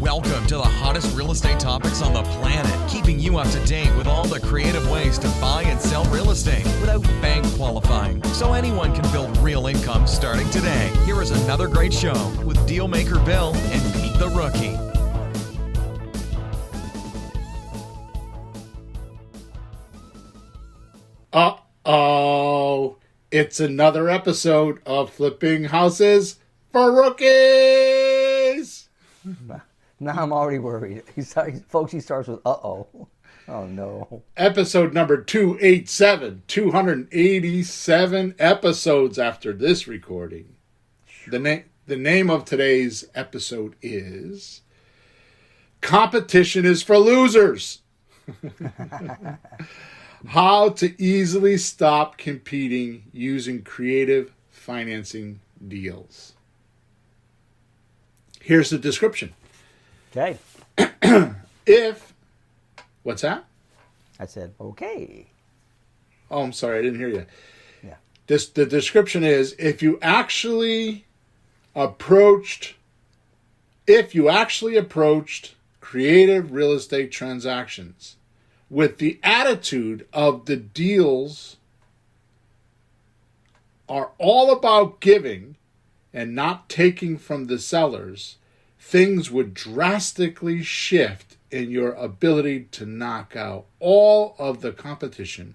Welcome to the hottest real estate topics on the planet, keeping you up to date with all the creative ways to buy and sell real estate without bank qualifying, so anyone can build real income starting today. Here is another great show with Dealmaker Bill and Pete the Rookie. Uh-oh, it's another episode of Flipping Houses for Rookies! Now I'm already worried. He starts with uh-oh. Oh, no. Episode number 287, 287 episodes after this recording. The name of today's episode is Competition is for Losers. How to easily stop competing using creative financing deals. Here's the description. Okay. What's that? I said, okay. Oh, I'm sorry, I didn't hear you. Yeah. The description is, if you actually approached creative real estate transactions with the attitude of the deals are all about giving and not taking from the sellers, things would drastically shift in your ability to knock out all of the competition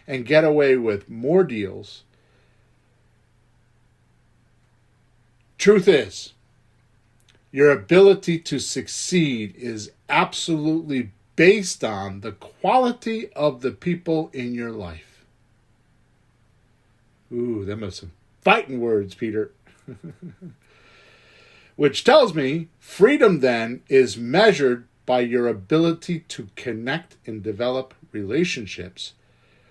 and get away with more deals. Truth is, your ability to succeed is absolutely based on the quality of the people in your life. Ooh, them are some fighting words, Peter. Which tells me freedom then is measured by your ability to connect and develop relationships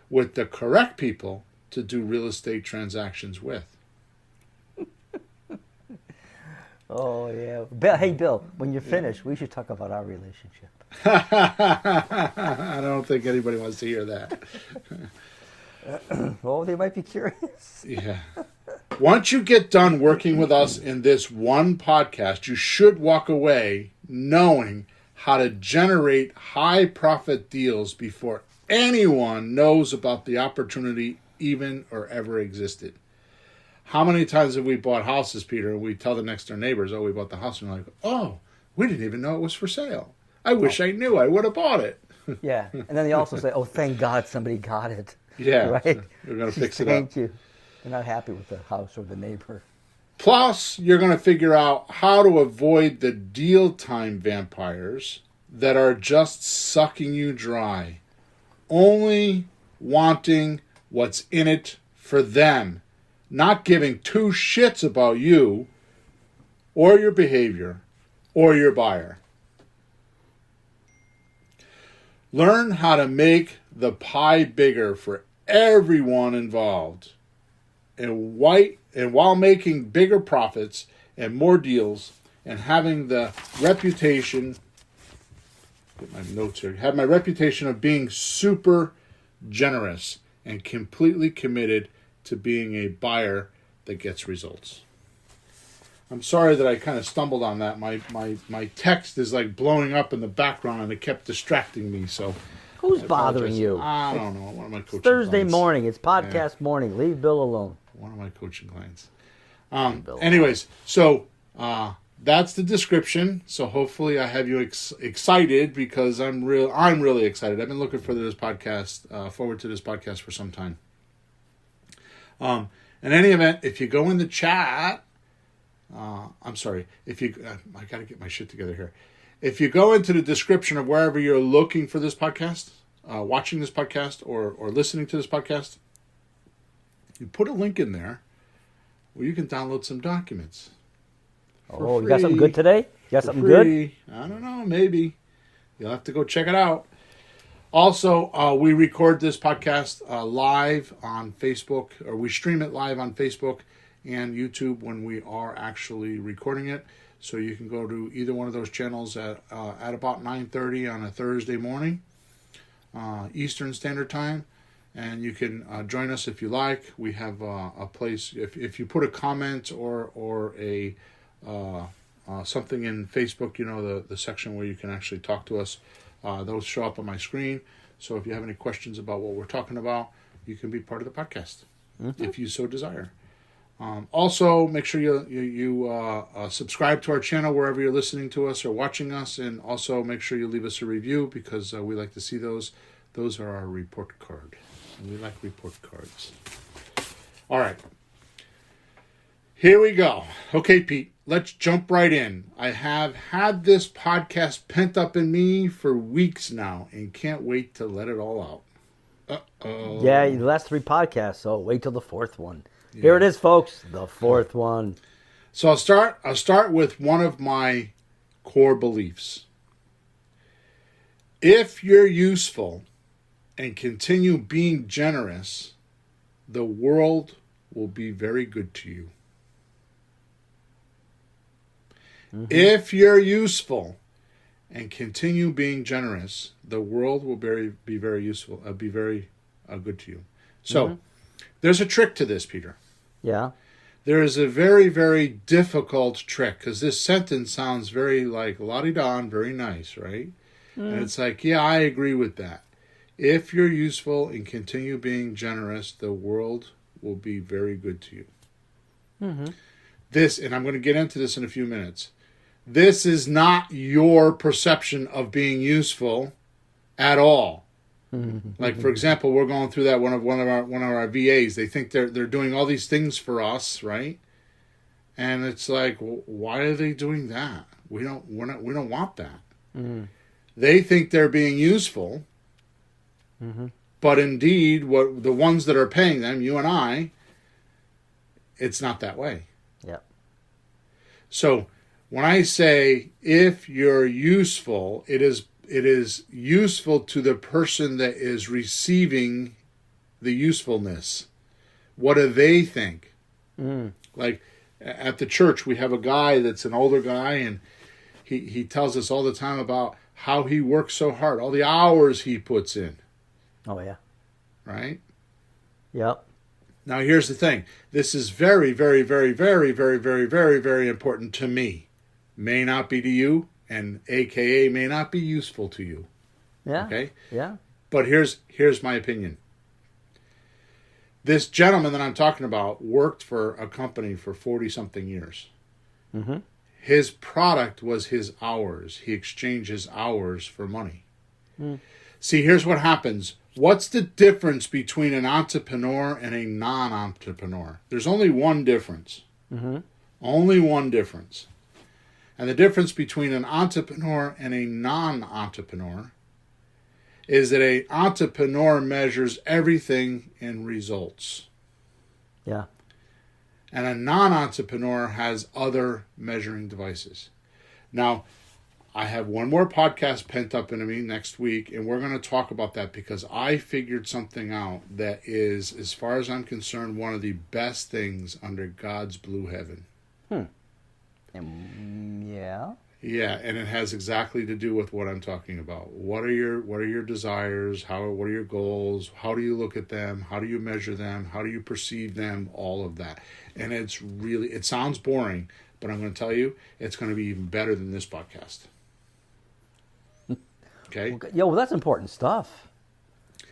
with the correct people to do real estate transactions with. Oh, yeah. Hey, Bill, when you're finished, we should talk about our relationship. I don't think anybody wants to hear that. Oh, they might be curious. Yeah. Once you get done working with us in this one podcast, you should walk away knowing how to generate high profit deals before anyone knows about the opportunity even or ever existed. How many times have we bought houses, Peter, and we tell the next door neighbors, oh, we bought the house, and they're like, oh, we didn't even know it was for sale. I wish I knew. I would have bought it. Yeah. And then they also say, oh, thank God somebody got it. Yeah. Right? We're going to fix it up. Thank you. They're not happy with the house or the neighbor. Plus, you're going to figure out how to avoid the deal time vampires that are just sucking you dry, only wanting what's in it for them, not giving two shits about you or your behavior or your buyer. Learn how to make the pie bigger for everyone involved. And while making bigger profits and more deals and having the reputation, get my notes here, have my reputation of being super generous and completely committed to being a buyer that gets results. I'm sorry that I kind of stumbled on that. My text is like blowing up in the background and it kept distracting me. So who's bothering you? I don't know. One of my coaching Thursday clients. morning. It's podcast morning. Leave Bill alone. One of my coaching clients. Anyways, so that's the description. So hopefully I have you excited because I'm really excited. I've been looking for this podcast, forward to this podcast for some time. In any event, if you go in the chat, I got to get my shit together here. If you go into the description of wherever you're looking for this podcast, watching this podcast or listening to this podcast, you put a link in there where you can download some documents. Oh, you got something good today? You got something good? I don't know, maybe. You'll have to go check it out. Also, we record this podcast live on Facebook, or we stream it live on Facebook and YouTube when we are actually recording it. So you can go to either one of those channels at about 9:30 on a Thursday morning, Eastern Standard Time. And you can join us if you like. We have a place, if you put a comment or a something in Facebook, the section where you can actually talk to us. Those show up on my screen. So if you have any questions about what we're talking about, you can be part of the podcast if you so desire. Also, make sure you subscribe to our channel wherever you're listening to us or watching us, and also make sure you leave us a review because we like to see those. Those are our report card, and we like report cards. All right, here we go. Okay, Pete, let's jump right in. I have had this podcast pent up in me for weeks now, and can't wait to let it all out. Uh-oh. Yeah, the last 3 podcasts, so wait till the 4th one. Yeah. Here it is, folks, the 4th one. So I'll start with one of my core beliefs. If you're useful and continue being generous, the world will be very good to you. Mm-hmm. If you're useful and continue being generous, the world will be very useful, be very good to you. So there's a trick to this, Peter. Yeah. There is a very, very difficult trick because this sentence sounds very like la-di-da and very nice, right? And it's like, yeah, I agree with that. If you're useful and continue being generous, the world will be very good to you. Mm-hmm. This, and I'm going to get into this in a few minutes. This is not your perception of being useful at all. Like, for example, we're going through that one of our VAs. They think they're doing all these things for us, right? And it's like, well, why are they doing that? We don't want that. Mm-hmm. They think they're being useful, but indeed, what the ones that are paying them, you and I, it's not that way. Yeah. So when I say if you're useful, it is useful to the person that is receiving the usefulness. What do they think? Like at the church, we have a guy that's an older guy, and he tells us all the time about how he works so hard, all the hours he puts in. Oh, yeah. Right? Yep. Now, here's the thing. This is very, very, very, very, very, very, very, very important to me. May not be to you, and AKA may not be useful to you. Yeah. Okay? Yeah. But here's my opinion. This gentleman that I'm talking about worked for a company for 40-something years. Mm-hmm. His product was his hours. He exchanged his hours for money. See, here's what happens. What's the difference between an entrepreneur and a non-entrepreneur? There's only one difference. Only one difference. And the difference between an entrepreneur and a non-entrepreneur is that an entrepreneur measures everything in results. Yeah. And a non-entrepreneur has other measuring devices. Now, I have one more podcast pent up into me next week, and we're going to talk about that because I figured something out that is, as far as I'm concerned, one of the best things under God's blue heaven. Yeah. Yeah, and it has exactly to do with what I'm talking about. What are your desires? What are your goals? How do you look at them? How do you measure them? How do you perceive them? All of that. And it sounds boring, but I'm going to tell you, it's going to be even better than this podcast. Okay? Well, that's important stuff.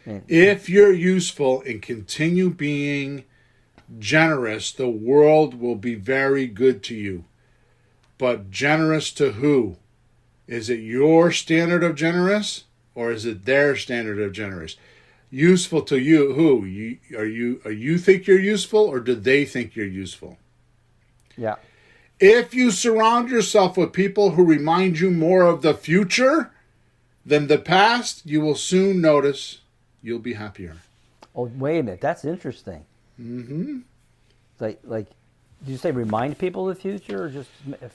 If you're useful and continue being generous, the world will be very good to you. But generous to who? Is it your standard of generous, or is it their standard of generous? Useful to you, who? You think you're useful, or do they think you're useful? Yeah. If you surround yourself with people who remind you more of the future than the past, you will soon notice you'll be happier. Oh, wait a minute. That's interesting. Mm-hmm. Like, did you say remind people of the future, or just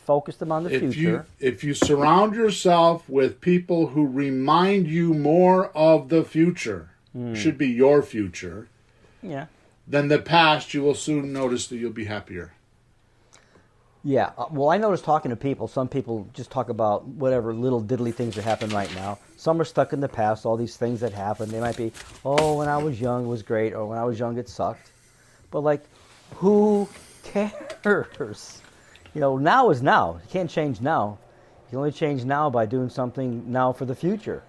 focus them on the future? If you surround yourself with people who remind you more of the future, should be your future, than the past, you will soon notice that you'll be happier. Yeah. Well, I noticed talking to people, some people just talk about whatever little diddly things that happen right now. Some are stuck in the past, all these things that happened. They might be, oh, when I was young it was great, or when I was young it sucked. But, like, who cares? Now is now. You can't change now. You can only change now by doing something now for the future.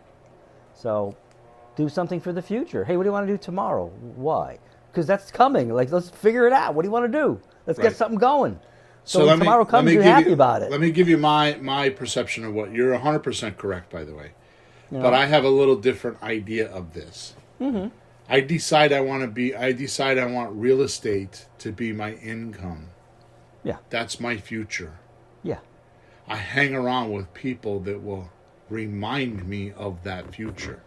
So do something for the future. Hey, what do you want to do tomorrow? Why? Because that's coming. Like, let's figure it out. What do you want to do? Let's get something going. So when tomorrow comes, you're happy about it. Let me give you my perception of what you're 100% correct, by the way. But I have a little different idea of this. Mm-hmm. I decide I want real estate to be my income. Yeah. That's my future. Yeah. I hang around with people that will remind me of that future.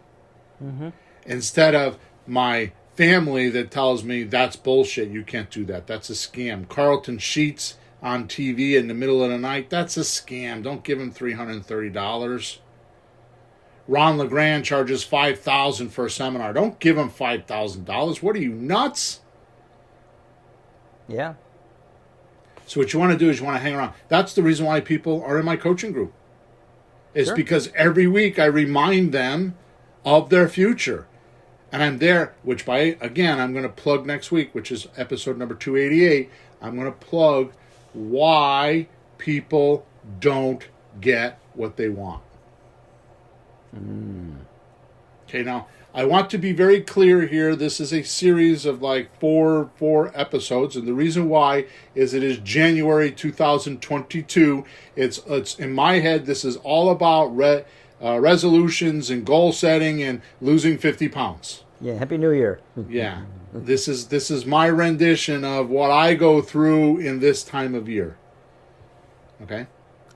Mm-hmm. Instead of my family that tells me that's bullshit, you can't do that. That's a scam. Carlton Sheets on TV in the middle of the night, that's a scam. Don't give him $330. Ron LeGrand charges $5,000 for a seminar. Don't give him $5,000. What are you, nuts? Yeah. So what you want to do is you want to hang around. That's the reason why people are in my coaching group. It's because every week I remind them of their future. And I'm there, which I'm going to plug next week, which is episode number 288. I'm going to plug why people don't get what they want. Okay, now I want to be very clear here. This is a series of like four episodes, and the reason why is it is January 2022. It's in my head. This is all about resolutions and goal setting and losing 50 pounds. Yeah, Happy New Year. Yeah, this is my rendition of what I go through in this time of year. Okay.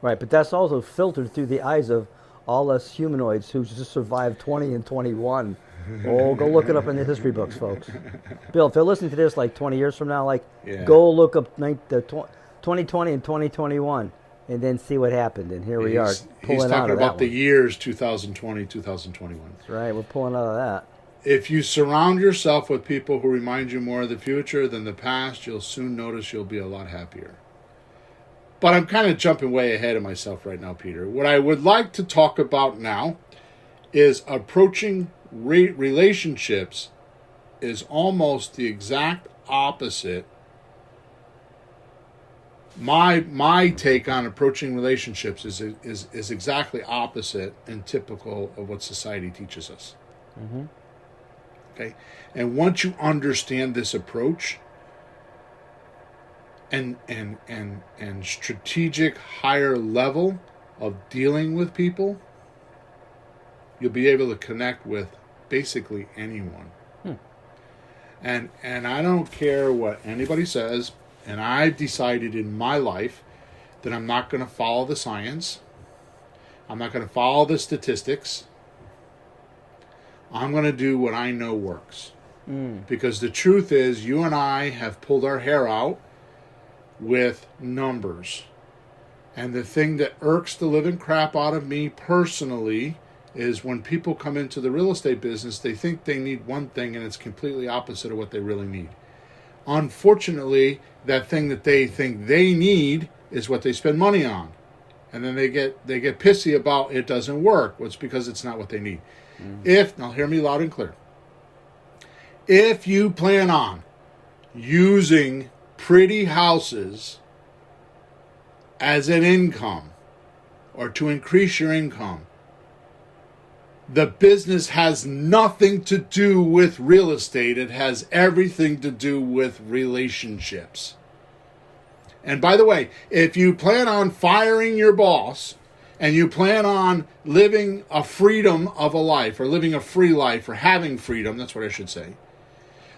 Right, but that's also filtered through the eyes of all us humanoids who just survived 20 and 21. Oh, go look it up in the history books, folks. Bill, if they're listening to this like 20 years from now, go look up the 2020 and 2021 and then see what happened. And here we are pulling out of that. He's talking about the years 2020, 2021. That's right, we're pulling out of that. If you surround yourself with people who remind you more of the future than the past, you'll soon notice you'll be a lot happier. But I'm kind of jumping way ahead of myself right now, Peter. What I would like to talk about now is approaching relationships is almost the exact opposite. My take on approaching relationships is exactly opposite and typical of what society teaches us. Mm-hmm. Okay, and once you understand this approach and strategic higher level of dealing with people, you'll be able to connect with basically anyone. And I don't care what anybody says, and I've decided in my life that I'm not going to follow the science. I'm not going to follow the statistics. I'm going to do what I know works. Because the truth is, you and I have pulled our hair out with numbers. And the thing that irks the living crap out of me personally is when people come into the real estate business, they think they need one thing and it's completely opposite of what they really need. Unfortunately, that thing that they think they need is what they spend money on. And then they get pissy about it doesn't work. Well, it's because it's not what they need. Now hear me loud and clear. If you plan on using pretty houses as an income or to increase your income, the business has nothing to do with real estate. It has everything to do with relationships. And by the way, if you plan on firing your boss and you plan on living a freedom of a life or living a free life or having freedom, that's what I should say.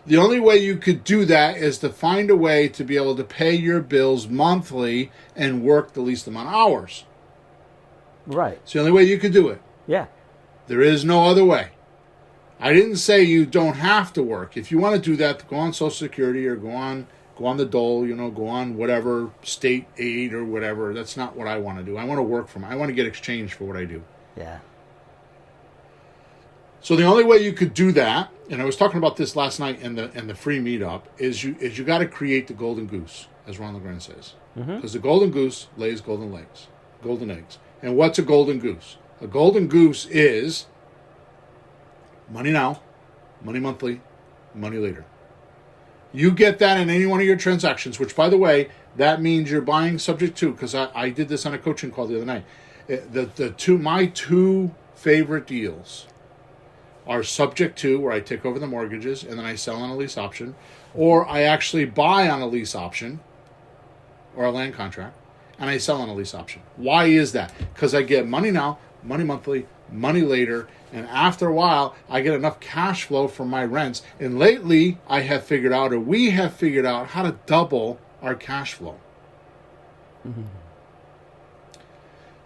The only way you could do that is to find a way to be able to pay your bills monthly and work the least amount of hours. Right. It's the only way you could do it. Yeah. There is no other way. I didn't say you don't have to work. If you want to do that, go on Social Security or go on the dole, go on whatever state aid or whatever. That's not what I want to do. I want to work for I want to get exchange for what I do. Yeah. So the only way you could do that, and I was talking about this last night in the free meetup, is you got to create the golden goose, as Ron LeGrand says. Because the golden goose lays golden eggs. And what's a golden goose? A golden goose is money now, money monthly, money later. You get that in any one of your transactions, which, by the way, that means you're buying subject to, because I did this on a coaching call the other night. My two favorite deals are subject to, where I take over the mortgages and then I sell on a lease option, or I actually buy on a lease option or a land contract and I sell on a lease option. Why is that? Because I get money now, money monthly, money later, and after a while I get enough cash flow from my rents. And lately we have figured out how to double our cash flow. Mm-hmm.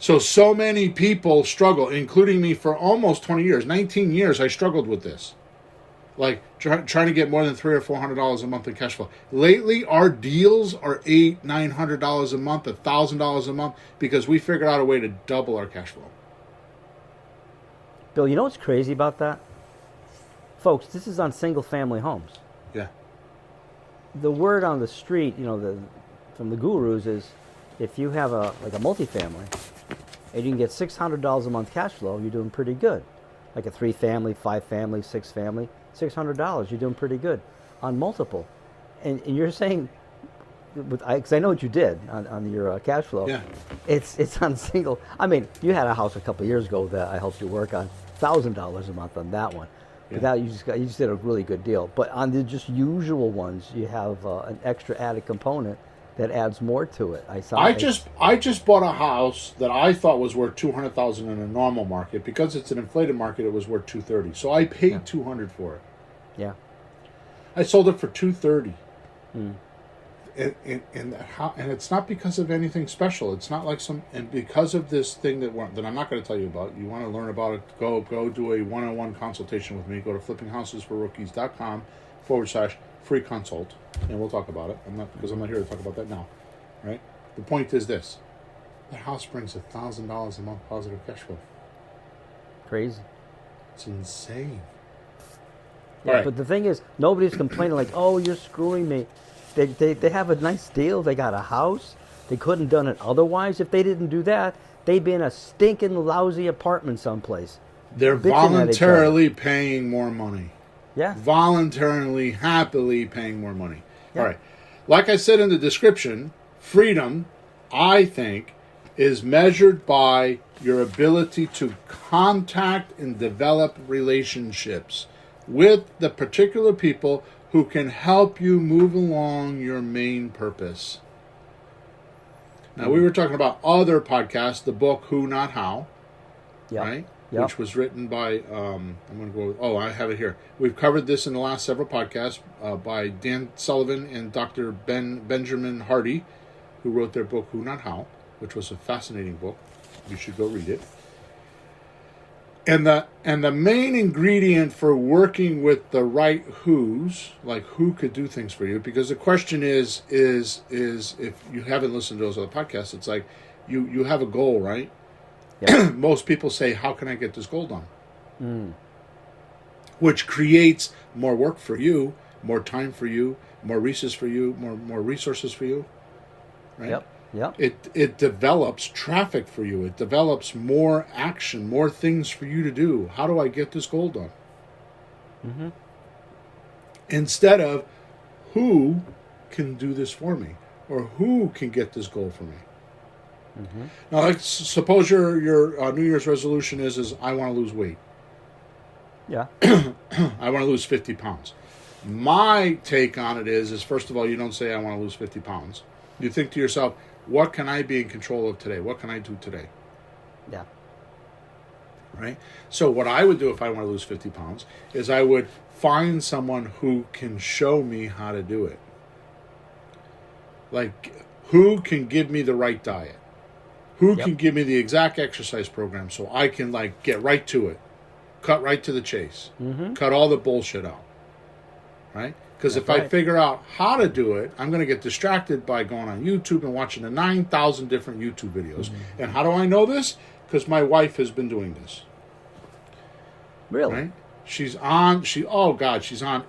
So many people struggle, including me, for almost 20 years, 19 years. I struggled with this, like trying to get more than $300 or $400 a month in cash flow. Lately, our deals are $800, $900 a month, $1,000 a month, because we figured out a way to double our cash flow. Bill, you know what's crazy about that? Folks, this is on single-family homes. Yeah. The word on the street, from the gurus is, if you have a multifamily, and you can get $600 a month cash flow, you're doing pretty good. Like a 3-family, 5-family, 6-family, $600, you're doing pretty good on multiple. And you're saying, because I know what you did on your cash flow. Yeah. It's on single. I mean, you had a house a couple of years ago that I helped you work on, $1,000 a month on that one. But that you just did a really good deal. But on the just usual ones, you have an extra added component that adds more to it. I just bought a house that I thought was worth $200,000 in a normal market. Because it's an inflated market, it was worth $230,000. So I paid $200,000 for it. Yeah. I sold it for $230,000. Mm. And it's not because of anything special. It's not like and because of this thing that I'm not going to tell you about. You want to learn about it? Go do a one-on-one consultation with me. Go to flippinghousesforrookies.com/free consult, and we'll talk about it. I'm not here to talk about that now, right? The point is this: that house brings $1,000 a month positive cash flow. Crazy. It's insane. Yeah, right. But the thing is, nobody's complaining like, "Oh, you're screwing me." They have a nice deal. They got a house. They couldn't have done it otherwise. If they didn't do that, they'd be in a stinking lousy apartment someplace. They're voluntarily paying more money. Yeah. Voluntarily, happily paying more money. Yeah. All right. Like I said in the description, freedom, I think, is measured by your ability to contact and develop relationships with the particular people who can help you move along your main purpose. Now, we were talking about other podcasts, the book Who Not How, right? Yep. Which was written by, I have it here. We've covered this in the last several podcasts by Dan Sullivan and Dr. Benjamin Hardy, who wrote their book Who Not How, which was a fascinating book. You should go read it. And the main ingredient for working with the right who's, like who could do things for you, because the question is if you haven't listened to those other podcasts, it's like you have a goal, right? Yep. Most people say, how can I get this goal done? Mm. Which creates more work for you, more time for you, more resources for you, more resources for you, right? Yep. Yeah. It develops traffic for you. It develops more action, more things for you to do. How do I get this goal done? Mm-hmm. Instead of who can do this for me, or who can get this goal for me. Mm-hmm. Now, like, suppose your New Year's resolution is I want to lose weight. Yeah. I want to lose 50 pounds. My take on it is first of all, you don't say I want to lose 50 pounds. You think to yourself, what can I be in control of today? What can I do today? Yeah. Right? So what I would do if I want to lose 50 pounds is I would find someone who can show me how to do it. Like, who can give me the right diet? Who can give me the exact exercise program so I can, like, get right to it? Cut right to the chase. Mm-hmm. Cut all the bullshit out. Right? Because if I figure out how to do it, I'm going to get distracted by going on YouTube and watching the 9,000 different YouTube videos. Mm-hmm. And how do I know this? Because my wife has been doing this. Really? Right? She's on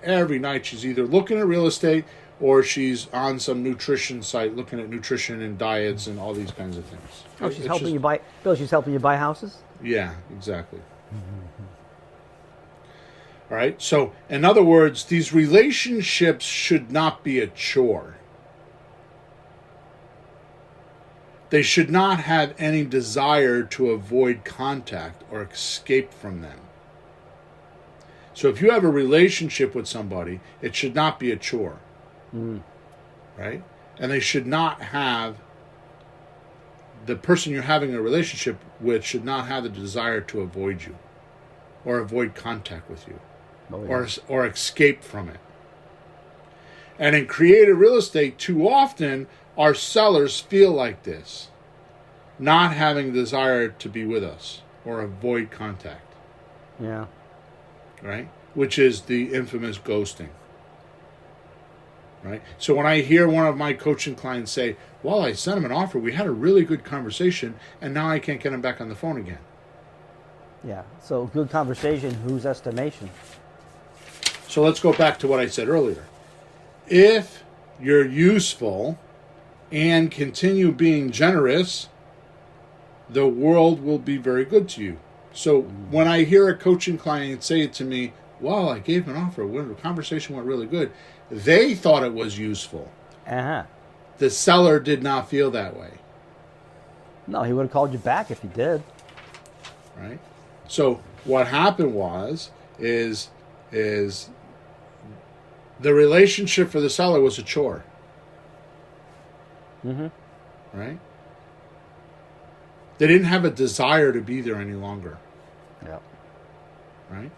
every night. She's either looking at real estate or she's on some nutrition site looking at nutrition and diets and all these kinds of things. Oh, she's helping you buy, Bill, she's helping you buy houses? Yeah, exactly. All right? So, in other words, these relationships should not be a chore. They should not have any desire to avoid contact or escape from them. So if you have a relationship with somebody, it should not be a chore. Right? And they should not have, the person you're having a relationship with should not have the desire to avoid you or avoid contact with you or escape from it. And in creative real estate, too often, our sellers feel like this, not having the desire to be with us or avoid contact. Yeah. Right? Which is the infamous ghosting. Right? So when I hear one of my coaching clients say, well, I sent him an offer, we had a really good conversation, and now I can't get him back on the phone again. Yeah. So good conversation, whose estimation? So let's go back to what I said earlier. If you're useful and continue being generous, the world will be very good to you. So when I hear a coaching client say to me, well, I gave him an offer, the conversation went really good, they thought it was useful. Uh-huh. The seller did not feel that way. No, he would have called you back if he did. Right? So what happened is the relationship for the seller was a chore. Mm-hmm. Right? They didn't have a desire to be there any longer. Yep. Right?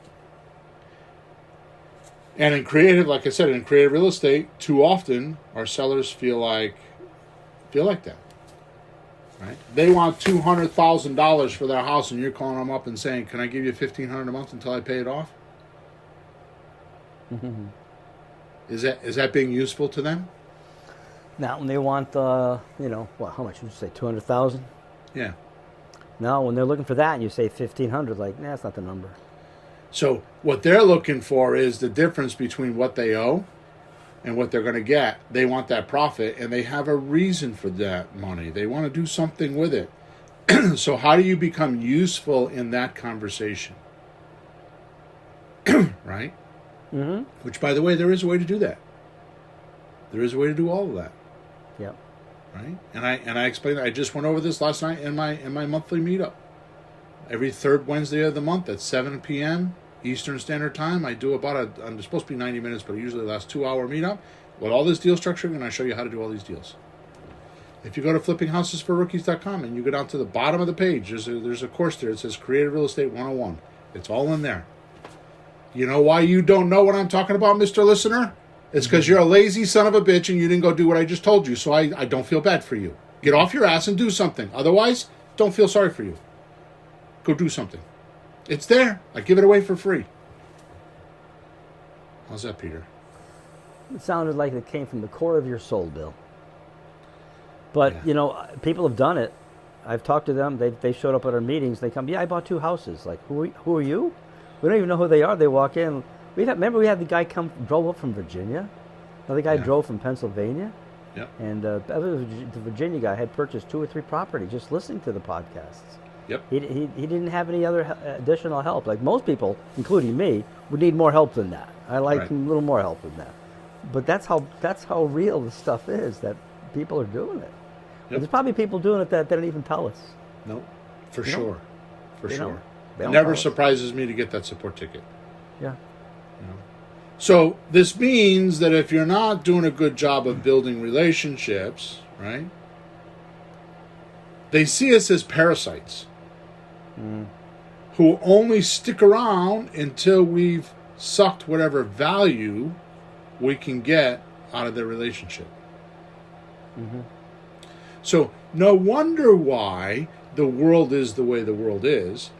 And in creative, like I said, in creative real estate, too often our sellers feel like that. Right? They want $200,000 for their house, and you're calling them up and saying, "Can I give you $1,500 a month until I pay it off?" Mm-hmm. Is that being useful to them? Now, when they want, how much would you say, 200,000? Yeah. No, when they're looking for that, and you say 1,500, like, nah, that's not the number. So what they're looking for is the difference between what they owe and what they're going to get. They want that profit, and they have a reason for that money. They want to do something with it. So how do you become useful in that conversation? Right? Mm-hmm. Which, by the way, there is a way to do that. There is a way to do all of that. Yep. Right? And I explained that. I just went over this last night in my monthly meetup. Every third Wednesday of the month at 7 p.m. Eastern Standard Time, I do I'm supposed to be 90 minutes, but usually lasts 2-hour meetup with all this deal structuring, and I show you how to do all these deals. If you go to flippinghousesforrookies.com and you go down to the bottom of the page, there's a course there. It says Creative Real Estate 101. It's all in there. You know why you don't know what I'm talking about, Mr. Listener? It's because you're a lazy son of a bitch and you didn't go do what I just told you, so I don't feel bad for you. Get off your ass and do something. Otherwise, don't feel sorry for you. Go do something. It's there. I give it away for free. How's that, Peter? It sounded like it came from the core of your soul, Bill. But, people have done it. I've talked to them. They showed up at our meetings. They come, I bought 2 houses. Like, who are you? We don't even know who they are. They walk in. Remember we had the guy drove up from Virginia? Another guy drove from Pennsylvania? Yep. And the Virginia guy had purchased 2 or 3 properties just listening to the podcasts. Yep. He didn't have any other additional help. Like most people, including me, would need more help than that. I like a little more help than that. But that's how real the stuff is, that people are doing it. Yep. There's probably people doing it that don't even tell us. No, for sure. For sure. It never surprises me to get that support ticket. Yeah. So this means that if you're not doing a good job of building relationships, right, they see us as parasites who only stick around until we've sucked whatever value we can get out of their relationship. Mm-hmm. So no wonder why the world is the way the world is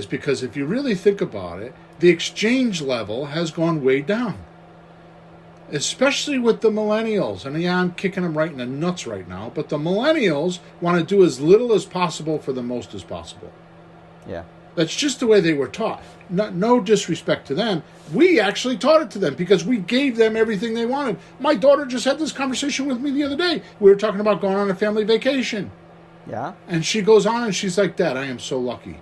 because if you really think about it, the exchange level has gone way down. Especially with the millennials. And yeah, I'm kicking them right in the nuts right now, but the millennials want to do as little as possible for the most as possible. Yeah. That's just the way they were taught. No disrespect to them. We actually taught it to them because we gave them everything they wanted. My daughter just had this conversation with me the other day. We were talking about going on a family vacation. Yeah. And she goes on and she's like, Dad, I am so lucky.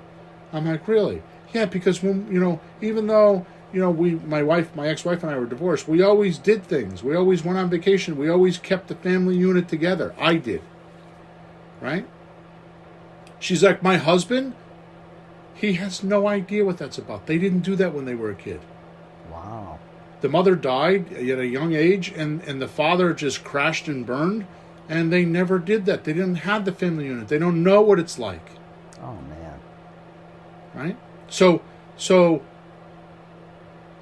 I'm like, really? Yeah, because when even though my ex-wife and I were divorced. We always did things. We always went on vacation. We always kept the family unit together. I did. Right? She's like, my husband, he has no idea what that's about. They didn't do that when they were a kid. Wow. The mother died at a young age, and the father just crashed and burned, and they never did that. They didn't have the family unit. They don't know what it's like. Oh, man. Right? So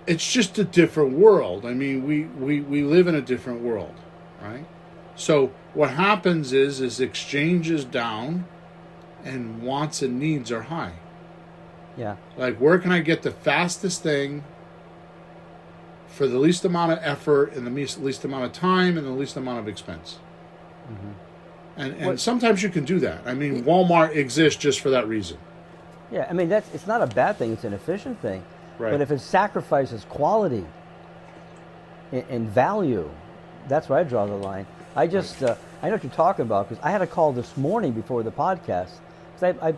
it's just a different world. I mean, we live in a different world, right? So what happens is exchange is down and wants and needs are high. Yeah. Like, where can I get the fastest thing for the least amount of effort and the least amount of time and the least amount of expense? Mm-hmm. And sometimes you can do that. I mean, Walmart exists just for that reason. Yeah, I mean, it's not a bad thing. It's an efficient thing. Right. But if it sacrifices quality and value, that's where I draw the line. I just, I know what you're talking about, because I had a call this morning before the podcast. Because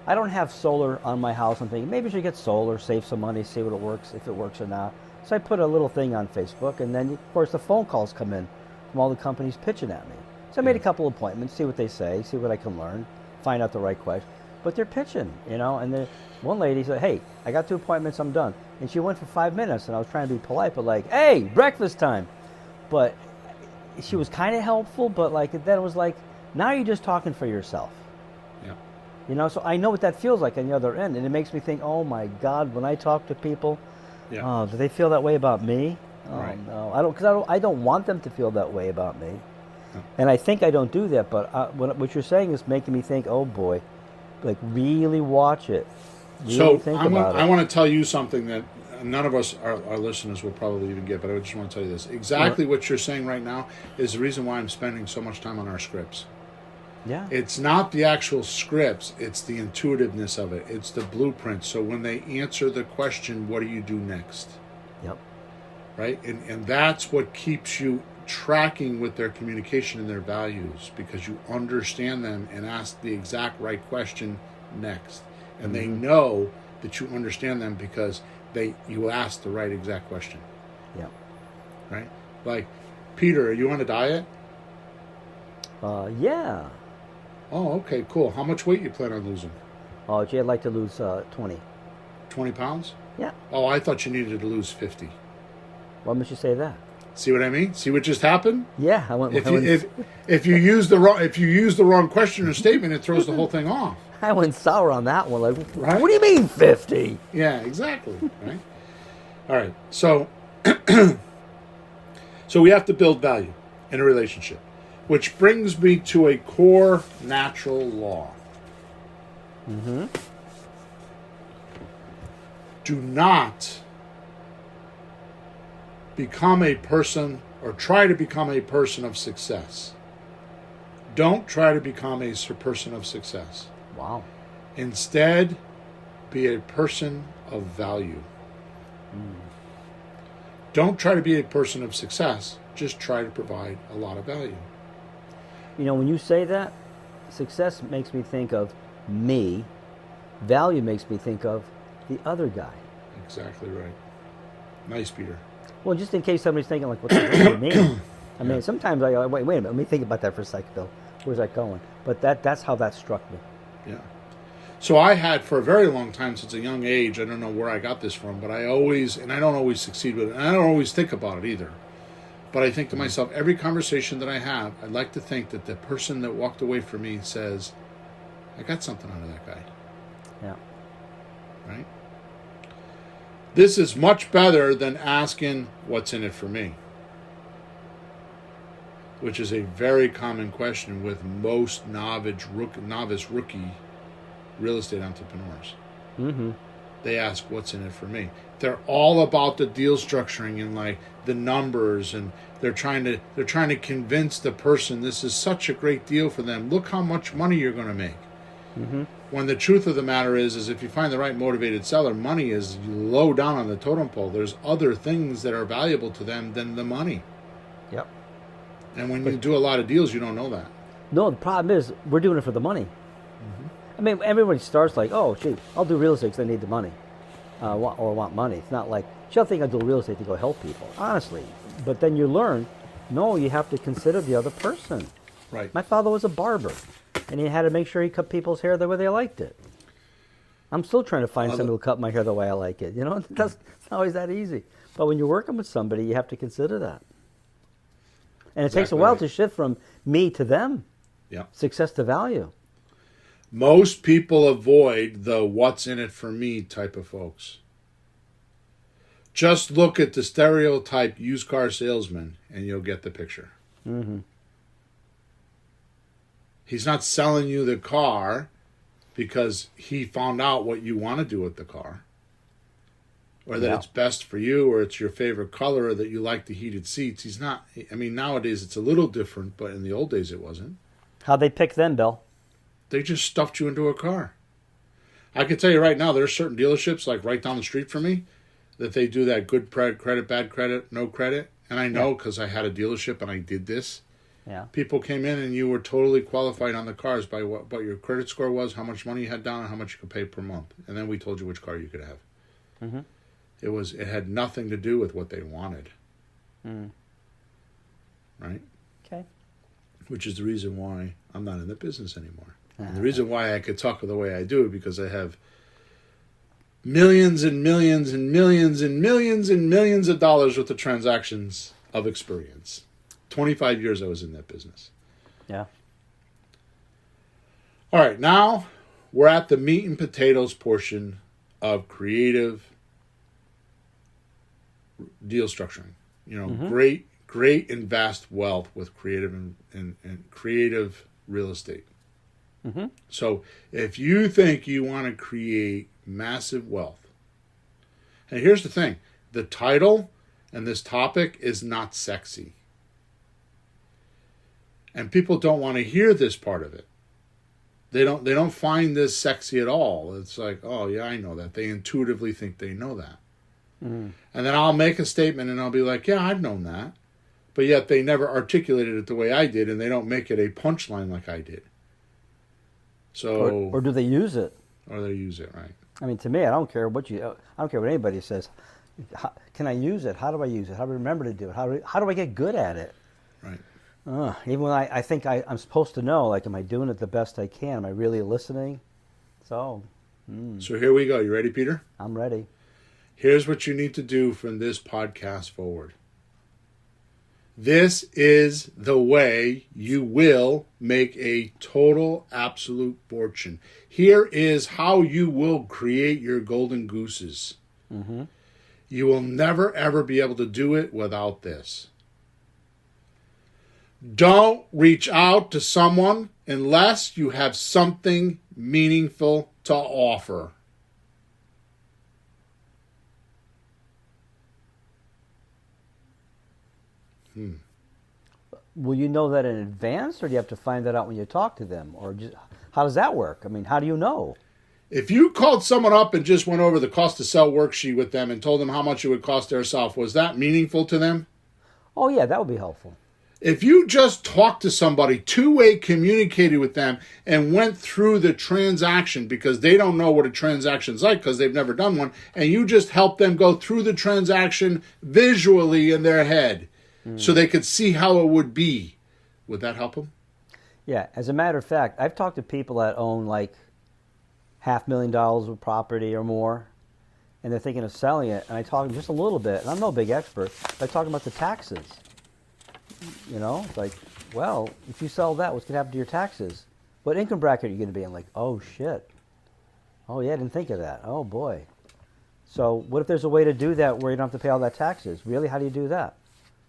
I don't have solar on my house. I'm thinking maybe I should get solar, save some money, see what it works, if it works or not. So I put a little thing on Facebook, and then, of course, the phone calls come in from all the companies pitching at me. So I made a couple appointments, see what they say, see what I can learn, find out the right question. But they're pitching, and one lady said, hey, I got 2 appointments, I'm done. And she went for 5 minutes, and I was trying to be polite, but like, hey, breakfast time. But she was kind of helpful, but then it was like, now you're just talking for yourself. Yeah. So I know what that feels like on the other end, and it makes me think, oh my God, when I talk to people, do they feel that way about me? Oh, right. No, I don't want them to feel that way about me. No. And I think I don't do that, but what you're saying is making me think, oh boy, like really watch it. Really think about it. I want to tell you something that none of us, our listeners, will probably even get, but I just want to tell you this. Exactly what you're saying right now is the reason why I'm spending so much time on our scripts. Yeah. It's not the actual scripts, it's the intuitiveness of it. It's the blueprint. So when they answer the question, what do you do next? Yep. Right? And that's what keeps you tracking with their communication and their values, because you understand them and ask the exact right question next. And they know that you understand them because you asked the right exact question. Yeah. Right? Like, Peter, are you on a diet? Yeah. Oh, okay, cool. How much weight you plan on losing? Oh, gee, I'd like to lose 20. 20 pounds? Yeah. Oh, I thought you needed to lose 50. Why must you say that? See what I mean? See what just happened? Yeah, I went. If you use the wrong question or statement, it throws the whole thing off. I went sour on that one. Like, Right? What do you mean 50? Yeah, exactly. Right. All right. So, so we have to build value in a relationship, which brings me to a core natural law. Mm-hmm. Do not become a person or try to become a person of success. Don't try to become a person of success. Wow. Instead, be a person of value. Don't try to be a person of success. Just try to provide a lot of value. When you say that, success makes me think of me. Value makes me think of the other guy. Exactly right. Nice, Peter. Well, just in case somebody's thinking, like, what does that mean? I mean, sometimes I go, wait a minute, let me think about that for a second, Bill. Where's that going? But that's how that struck me. Yeah. So I had, for a very long time, since a young age, I don't know where I got this from, but I don't always succeed with it, and I don't always think about it either. But I think to myself, every conversation that I have, I'd like to think that the person that walked away from me says, I got something out of that guy. Yeah. Right? This is much better than asking, what's in it for me? Which is a very common question with most novice rookie real estate entrepreneurs. Mm-hmm. They ask, what's in it for me? They're all about the deal structuring and like the numbers, and they're trying to convince the person this is such a great deal for them. Look how much money you're going to make. Mm-hmm. When the truth of the matter is if you find the right motivated seller, money is low down on the totem pole. There's other things that are valuable to them than the money. Yep. And when you do a lot of deals, you don't know that. No, the problem is we're doing it for the money. Mm-hmm. I mean, everybody starts like, oh, gee, I'll do real estate because I need the money. or want money. It's not like, she'll think I do real estate to go help people, honestly. But then you learn, no, you have to consider the other person. Right. My father was a barber, and he had to make sure he cut people's hair the way they liked it. I'm still trying to find somebody who will cut my hair the way I like it. It's not always that easy. But when you're working with somebody, you have to consider that. And it takes a while to shift from me to them. Yeah. Success to value. Most people avoid the what's in it for me type of folks. Just look at the stereotype used car salesman and you'll get the picture. Mm-hmm. He's not selling you the car because he found out what you want to do with the car. Or that it's best for you, or it's your favorite color, or that you like the heated seats. He's not, I mean, nowadays it's a little different, but in the old days it wasn't. How'd they pick then, Bill? They just stuffed you into a car. I can tell you right now, there's certain dealerships, like right down the street from me, that they do that good credit, bad credit, no credit. And I know because I had a dealership and I did this. Yeah. People came in and you were totally qualified on the cars by what your credit score was, how much money you had down, and how much you could pay per month. And then we told you which car you could have. Mm-hmm. It had nothing to do with what they wanted. Mm. Right? Okay. Which is the reason why I'm not in the business anymore. And the reason why I could talk the way I do, because I have millions and millions and millions and millions and millions of dollars worth of transactions of experience. 25 years I was in that business. Yeah. All right, now we're at the meat and potatoes portion of creative deal structuring. Great and vast wealth with creative and creative real estate. Mm-hmm. So if you think you want to create massive wealth, and here's the thing, the title and this topic is not sexy. And people don't want to hear this part of it. They don't find this sexy at all. It's like, oh yeah, I know that. They intuitively think they know that. Mm. And then I'll make a statement and I'll be like, yeah, I've known that. But yet they never articulated it the way I did, and they don't make it a punchline like I did. So Or do they use it? Or they use it, right. I mean, to me, I don't care what anybody says. Can I use it? How do I use it? How do I remember to do it? How do I get good at it? Right. Even when I think I'm supposed to know, like, am I doing it the best I can? Am I really listening? So here we go. You ready, Peter? I'm ready. Here's what you need to do from this podcast forward. This is the way you will make a total, absolute fortune. Here is how you will create your golden gooses. Mm-hmm. You will never, ever be able to do it without this. Don't reach out to someone unless you have something meaningful to offer. Will you know that in advance, or do you have to find that out when you talk to them? Or how does that work? I mean, how do you know? If you called someone up and just went over the cost to sell worksheet with them and told them how much it would cost their self, was that meaningful to them? Oh, yeah, that would be helpful. If you just talked to somebody, two-way communicated with them, and went through the transaction because they don't know what a transaction's like because they've never done one, and you just helped them go through the transaction visually in their head so they could see how it would be, would that help them? Yeah, as a matter of fact, I've talked to people that own like $500,000 of property or more, and they're thinking of selling it, and I talk just a little bit, and I'm no big expert, but I talk about the taxes. It's like, well, if you sell that, what's going to happen to your taxes? What income bracket are you going to be in? Like, oh, shit. Oh, yeah, I didn't think of that. Oh, boy. So what if there's a way to do that where you don't have to pay all that taxes? Really? How do you do that?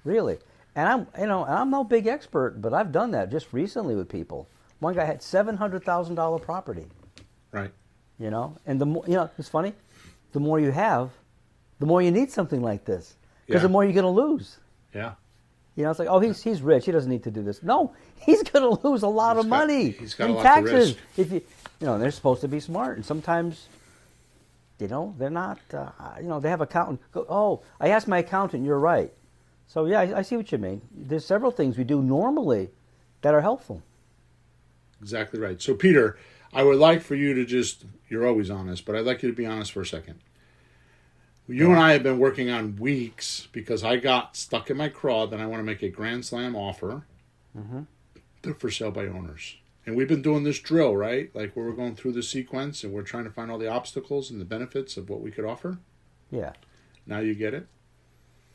Really? And I'm no big expert, but I've done that just recently with people. One guy had $700,000 property. Right. And the more, it's funny, the more you have, the more you need something like this. Because the more you're going to lose. Yeah. It's like, oh, he's rich. He doesn't need to do this. No, he's going to lose a lot of money in taxes. If they're supposed to be smart, and sometimes, they're not. They have accountant. Oh, I asked my accountant. You're right. So yeah, I see what you mean. There's several things we do normally that are helpful. Exactly right. So Peter, I would like for you to you're always honest, but I'd like you to be honest for a second. You and I have been working on weeks because I got stuck in my craw that I want to make a Grand Slam offer for sale by owners. And we've been doing this drill, right? Like where we're going through the sequence and we're trying to find all the obstacles and the benefits of what we could offer. Yeah. Now you get it?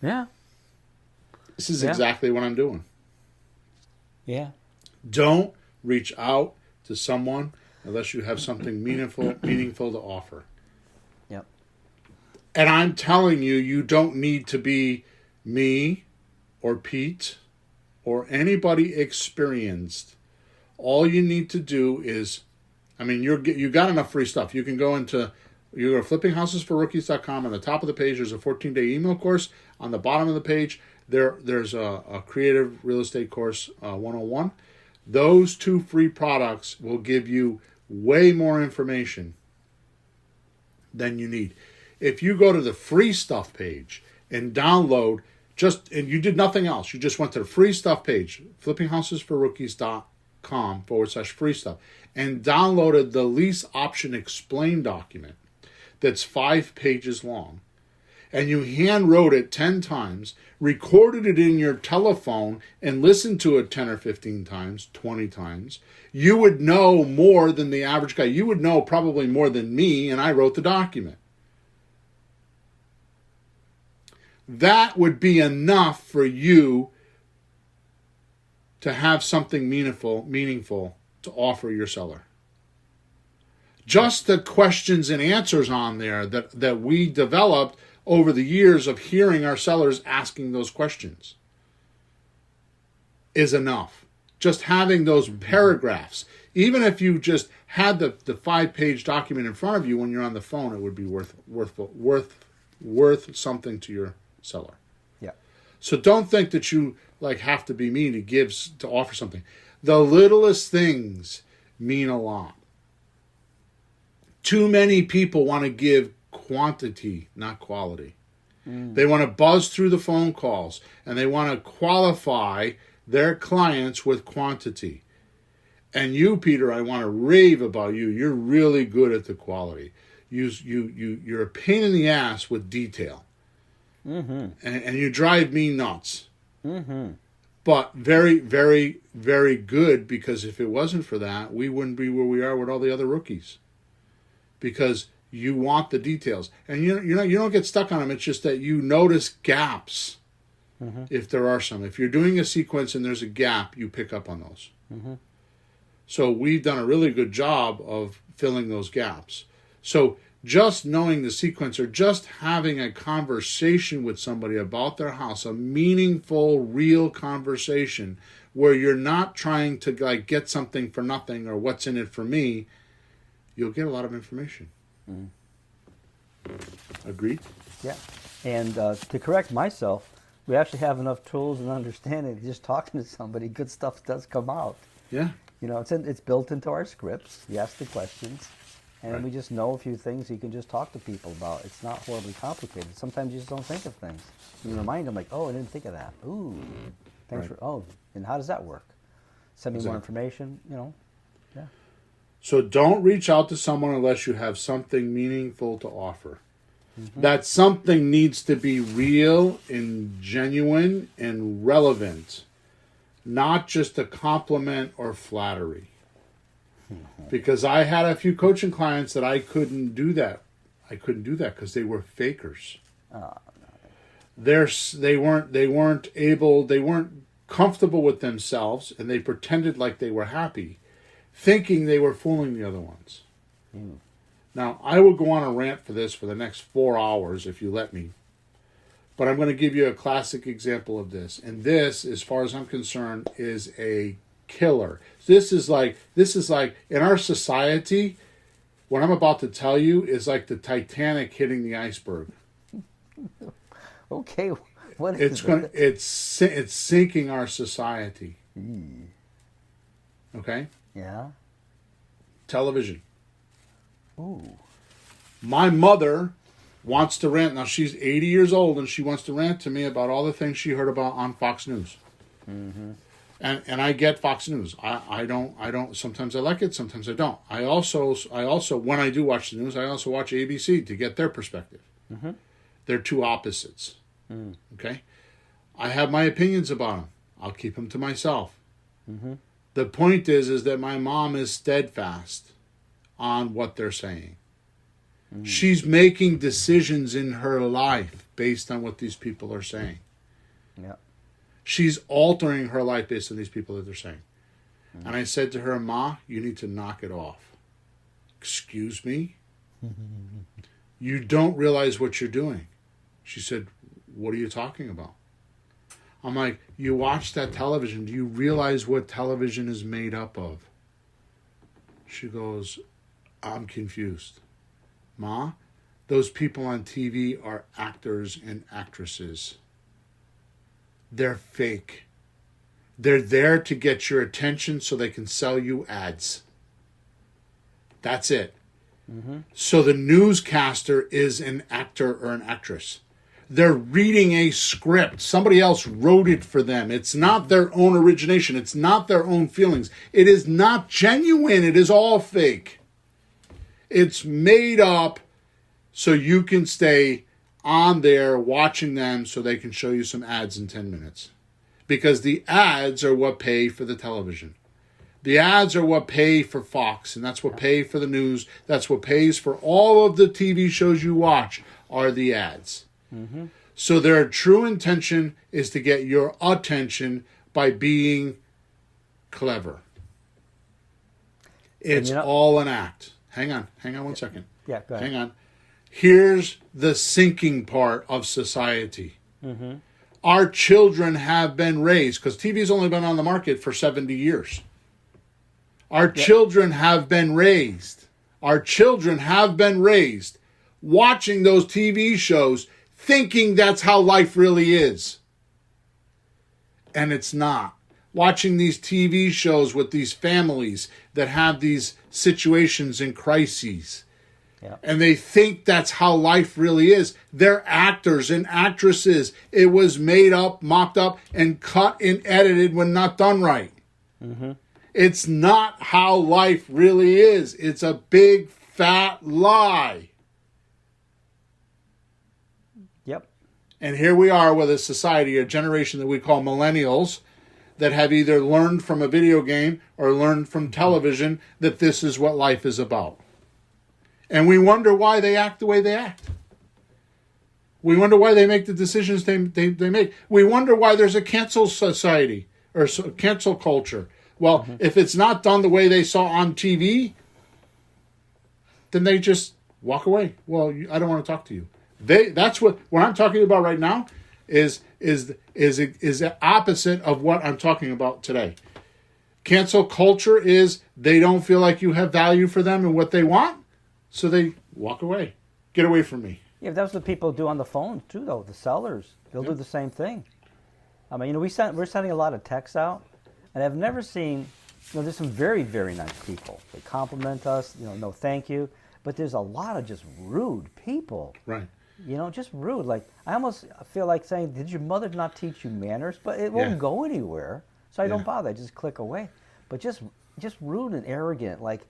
Yeah. This is exactly what I'm doing. Yeah. Don't reach out to someone unless you have something meaningful to offer. Yep. And I'm telling you, you don't need to be me or Pete or anybody experienced. All you need to do is, I mean, you got enough free stuff. You can go to flippinghousesforrookies.com. On the top of the page, there's a 14-day email course. On the bottom of the page, there's a creative real estate course 101. Those 2 free products will give you way more information than you need. If you go to the free stuff page and download and you did nothing else, you just went to the free stuff page, flippinghouses4rookies.com/free stuff, and downloaded the lease option explain document that's 5 pages long, and you hand wrote it 10 times, recorded it in your telephone, and listened to it 10 or 15 times, 20 times, you would know more than the average guy. You would know probably more than me, and I wrote the document. That would be enough for you to have something meaningful to offer your seller. Just the questions and answers on there that we developed over the years of hearing our sellers asking those questions is enough. Just having those paragraphs, even if you just had the 5-page document in front of you when you're on the phone, it would be worth something to your seller. Yeah. So don't think that you have to be me to offer something. The littlest things mean a lot. Too many people want to give quantity, not quality. They want to buzz through the phone calls and they want to qualify their clients with quantity. And you, Peter, I want to rave about you. You're really good at the quality. You're a pain in the ass with detail. And you drive me nuts. But very, very, very good, because if it wasn't for that, we wouldn't be where we are with all the other rookies. Because you want the details, and you don't get stuck on them. It's just that you notice gaps, if there are some. If you're doing a sequence and there's a gap, you pick up on those. So we've done a really good job of filling those gaps. So just knowing the sequence, or just having a conversation with somebody about their house, a meaningful, real conversation where you're not trying to get something for nothing or what's in it for me, you'll get a lot of information. Agreed? Yeah. And to correct myself, we actually have enough tools and understanding. Just talking to somebody, good stuff does come out. Yeah. It's built into our scripts. You ask the questions, and Right. we just know a few things you can just talk to people about. It's not horribly complicated. Sometimes you just don't think of things. You remind them, oh, I didn't think of that. Ooh, thanks Right. and how does that work? Send me more Exactly. information, Yeah. So don't reach out to someone unless you have something meaningful to offer. That something needs to be real and genuine and relevant, not just a compliment or flattery. Because I had a few coaching clients that I couldn't do that. I couldn't do that because they were fakers. They weren't comfortable with themselves, and they pretended like they were happy, thinking they were fooling the other ones. Now, I will go on a rant for this for the next 4 hours if you let me. But I'm going to give you a classic example of this. And this, as far as I'm concerned, is a killer. This is like in our society, what I'm about to tell you is like the Titanic hitting the iceberg. Okay, what is It's sinking our society. Okay? Yeah. Television. Ooh. My mother wants to rant. Now, she's 80 years old, and she wants to rant to me about all the things she heard about on Fox News. And I get Fox News. I don't. Sometimes I like it. Sometimes I don't. I also when I do watch the news, I also watch ABC to get their perspective. They're two opposites. Okay? I have my opinions about them. I'll keep them to myself. The point is that my mom is steadfast on what they're saying. She's making decisions in her life based on what these people are saying. Yeah. She's altering her life based on these people that they're saying. And I said to her, Ma, you need to knock it off. Excuse me? You don't realize what you're doing. She said, what are you talking about? I'm like, you watch that television. Do you realize what television is made up of? She goes, I'm confused. Ma, those people on TV are actors and actresses. They're fake. They're there to get your attention so they can sell you ads. That's it. So the newscaster is an actor or an actress. They're reading a script. Somebody else wrote it for them. It's not their own origination. It's not their own feelings. It is not genuine. It is all fake. It's made up so you can stay on there watching them so they can show you some ads in 10 minutes. Because the ads are what pay for the television. The ads are what pay for Fox, and that's what pay for the news. That's what pays for all of the TV shows you watch are the ads. So their true intention is to get your attention by being clever. It's all an act. Hang on 1 second. Yeah, go ahead. Hang on. Here's the sinking part of society. Our children have been raised, because TV's only been on the market for 70 years. Our children have been raised. Our children have been raised watching those TV shows thinking that's how life really is. And it's not. Watching these TV shows with these families that have these situations and crises. Yeah. And they think that's how life really is. They're actors and actresses. It was made up, mocked up, and cut and edited when not done right. It's not how life really is. It's a big, fat lie. Yep. And here we are with a society, a generation that we call millennials, that have either learned from a video game or learned from television that this is what life is about. And we wonder why they act the way they act. We wonder why they make the decisions they make. We wonder why there's a cancel society or cancel culture. Well, if it's not done the way they saw on TV, then they just walk away. Well, I don't want to talk to you. That's what I'm talking about right now is the opposite of what I'm talking about today. Cancel culture is they don't feel like you have value for them and what they want, so they walk away. Get away from me. Yeah, that's what people do on the phone too, though. The sellers, they'll do the same thing. I mean, we're sending a lot of texts out, and I've never seen. There's some very, very nice people. They compliment us. No, thank you. But there's a lot of just rude people. Right. Just rude. Like, I almost feel like saying, did your mother not teach you manners? But it won't go anywhere, so I don't bother. I just click away. But just rude and arrogant. Like,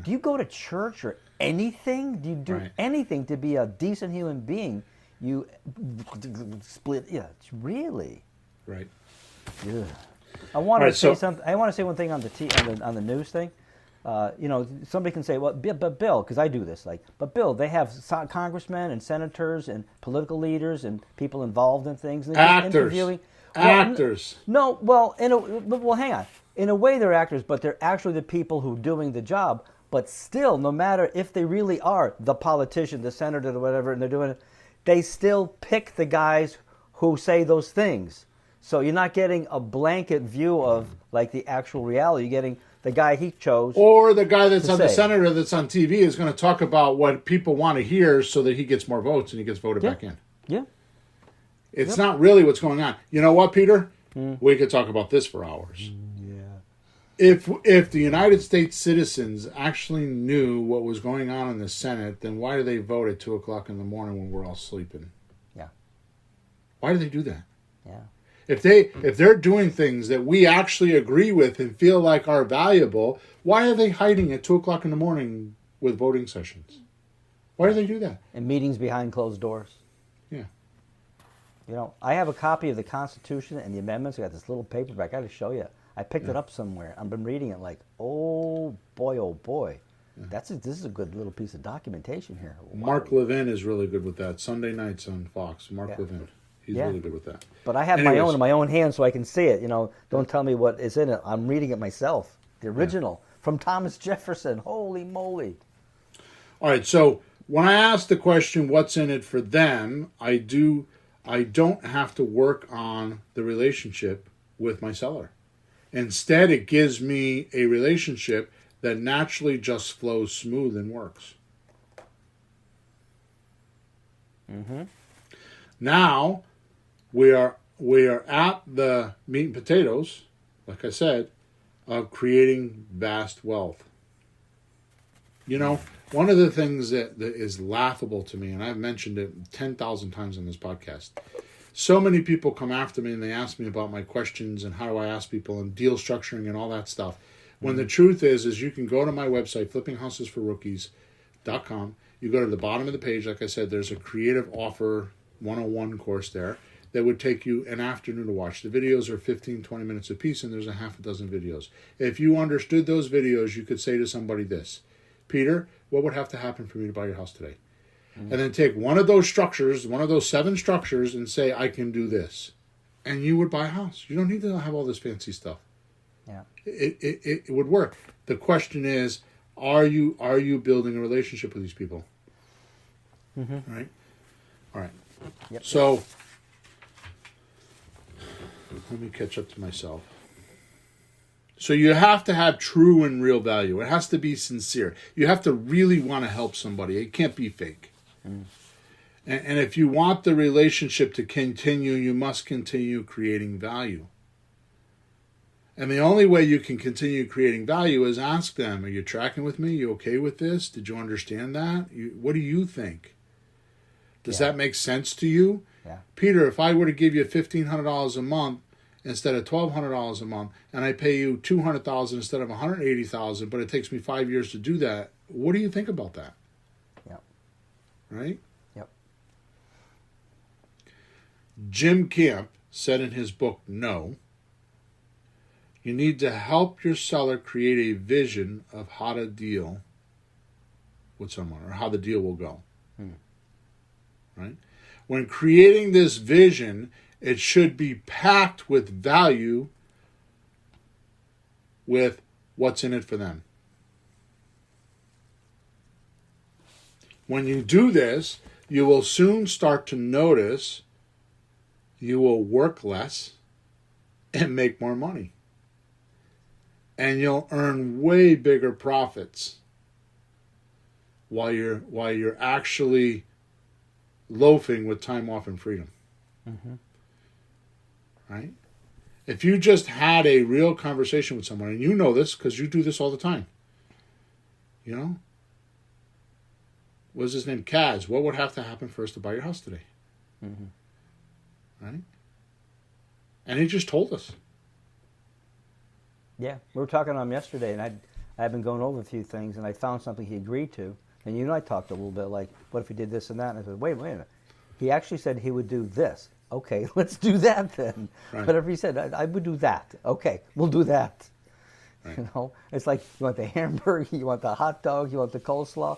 do you go to church or anything? Do you do anything to be a decent human being? You split. Yeah, it's really. Right. Yeah. I want to say something. I want to say one thing on the news thing. Somebody can say, well, but Bill, because I do this, but Bill, they have congressmen and senators and political leaders and people involved in things. And actors. Actors. Hang on. In a way, they're actors, but they're actually the people who are doing the job. But still, no matter if they really are the politician, the senator, or whatever, and they're doing it, they still pick the guys who say those things. So you're not getting a blanket view of the actual reality. You're getting the guy he chose. Or the guy that's on the senator that's on TV is going to talk about what people want to hear so that he gets more votes and he gets voted back in. Yeah. It's not really what's going on. You know what, Peter? We could talk about this for hours. If the United States citizens actually knew what was going on in the Senate, then why do they vote at 2 o'clock in the morning when we're all sleeping? Yeah. Why do they do that? Yeah. If they're doing things that we actually agree with and feel like are valuable, why are they hiding at 2 o'clock in the morning with voting sessions? Why do they do that? And meetings behind closed doors. Yeah. You know, I have a copy of the Constitution and the amendments. I got this little paperback. I got to show you. I picked it up somewhere. I've been reading it like, oh boy. Yeah. This is a good little piece of documentation here. Wow. Mark Levin is really good with that. Sunday nights on Fox. Mark Levin. He's really good with that. But I have my own in my own hand so I can see it. You know, don't tell me what is in it. I'm reading it myself. The original from Thomas Jefferson. Holy moly. All right, so when I ask the question, what's in it for them, I don't have to work on the relationship with my seller. Instead, it gives me a relationship that naturally just flows smooth and works. Mm-hmm. Now, we are at the meat and potatoes, like I said, of creating vast wealth. You know, one of the things that is laughable to me, and I've mentioned it 10,000 times on this podcast, so many people come after me and they ask me about my questions and how do I ask people and deal structuring and all that stuff. When the truth is you can go to my website, flippinghousesforrookies.com. You go to the bottom of the page, like I said, there's a creative offer 101 course there that would take you an afternoon to watch. The videos are 15, 20 minutes a piece, and there's a half a dozen videos. If you understood those videos, you could say to somebody this, Peter, what would have to happen for me to buy your house today? And then take one of those structures, one of those 7 structures, and say, I can do this. And you would buy a house. You don't need to have all this fancy stuff. Yeah. It would work. The question is, are you building a relationship with these people? Mm-hmm. Right? All right. Yep. So, let me catch up to myself. So you have to have true and real value. It has to be sincere. You have to really want to help somebody. It can't be fake. And if you want the relationship to continue, you must continue creating value. And the only way you can continue creating value is ask them, are you tracking with me? You okay with this? Did you understand that? What do you think? Does that make sense to you? Yeah. Peter, if I were to give you $1,500 a month instead of $1,200 a month, and I pay you $200,000 instead of $180,000, but it takes me 5 years to do that, what do you think about that? Yep. Right? Yep. Jim Camp said in his book, No, you need to help your seller create a vision of how to deal with someone or how the deal will go. Right? When creating this vision, it should be packed with value, with what's in it for them. When you do this, you will soon start to notice you will work less and make more money. And you'll earn way bigger profits while you're actually loafing with time off and freedom. Mm-hmm. Right? If you just had a real conversation with someone, and you know this because you do this all the time, you know, what's his name? Kaz. What would have to happen for us to buy your house today? Mm-hmm. Right? And he just told us. Yeah, we were talking to him yesterday, and I've been going over a few things, and I found something he agreed to. And you and I talked a little bit like, what if he did this and that? And I said, wait a minute. He actually said he would do this. Okay, let's do that then. Right. Whatever he said, I would do that. Okay, we'll do that. Right. You know, it's like you want the hamburger, you want the hot dog, you want the coleslaw.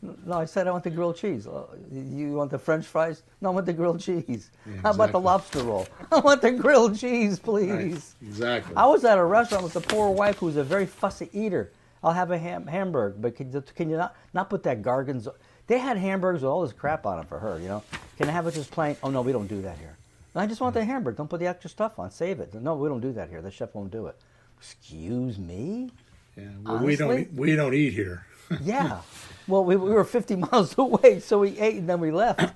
No, I said I want the grilled cheese. You want the French fries? No, I want the grilled cheese. Yeah, How about the lobster roll? I want the grilled cheese, please. Right. Exactly. I was at a restaurant with a poor wife who's a very fussy eater. I'll have a hamburger, but can you not put that gargan's... They had hamburgers with all this crap on them for her, you know. Can I have it just plain? Oh, no, we don't do that here. I just want the hamburger. Don't put the extra stuff on. Save it. No, we don't do that here. The chef won't do it. Excuse me? Yeah, well, we don't eat here. Yeah. Well, we were 50 miles away, so we ate and then we left.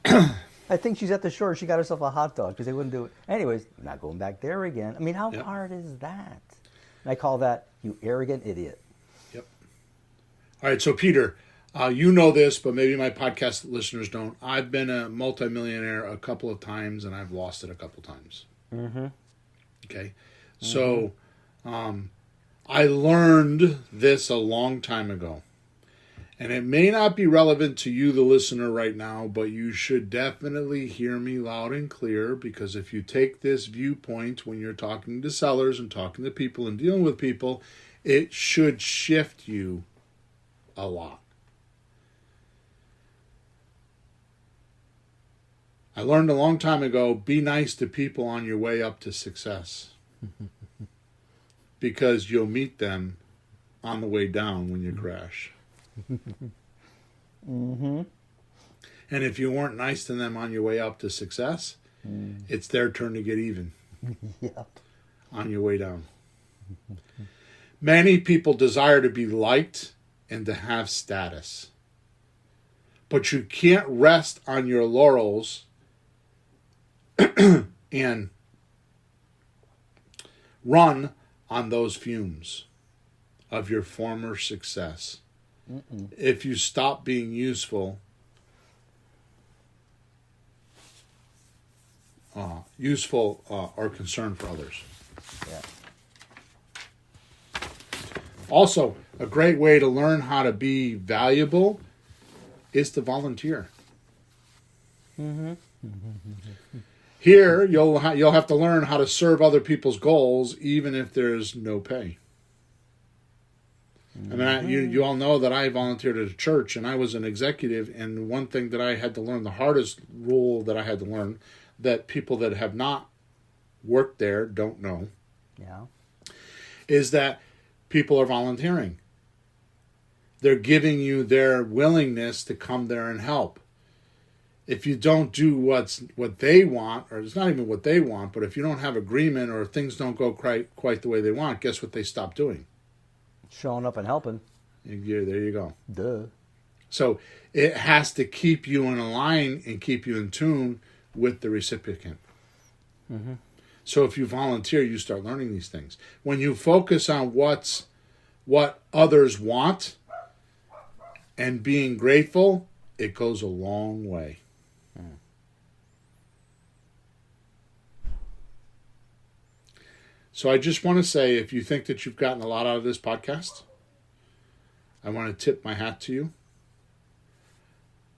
I think she's at the shore. She got herself a hot dog because they wouldn't do it. Anyways, not going back there again. I mean, how hard is that? And I call that, you arrogant idiot. Yep. All right, so Peter, you know this, but maybe my podcast listeners don't. I've been a multimillionaire a couple of times, and I've lost it a couple times. Mm-hmm. Okay? So I learned this a long time ago. And it may not be relevant to you, the listener, right now, but you should definitely hear me loud and clear, because if you take this viewpoint when you're talking to sellers and talking to people and dealing with people, it should shift you a lot. I learned a long time ago, be nice to people on your way up to success. Because you'll meet them on the way down when you crash. Mm-hmm. And if you weren't nice to them on your way up to success, it's their turn to get even. Yep. On your way down. Many people desire to be liked and to have status. But you can't rest on your laurels and run on those fumes of your former success. If you stop being useful, or concerned for others. Yeah. Also, a great way to learn how to be valuable is to volunteer. Mm-hmm. Here, you'll have to learn how to serve other people's goals, even if there's no pay. I mean, you all know that I volunteered at a church, and I was an executive, and one thing that I had to learn, the hardest rule that I had to learn, that people that have not worked there don't know, Yeah. is that people are volunteering. They're giving you their willingness to come there and help. If you don't do what they want, or it's not even what they want, but if you don't have agreement or things don't go quite the way they want, guess what they stop doing? Showing up and helping. There you go. Duh. So it has to keep you in a line and keep you in tune with the recipient. Mm-hmm. So if you volunteer, you start learning these things. When you focus on what others want and being grateful, it goes a long way. So I just want to say, if you think that you've gotten a lot out of this podcast, I want to tip my hat to you.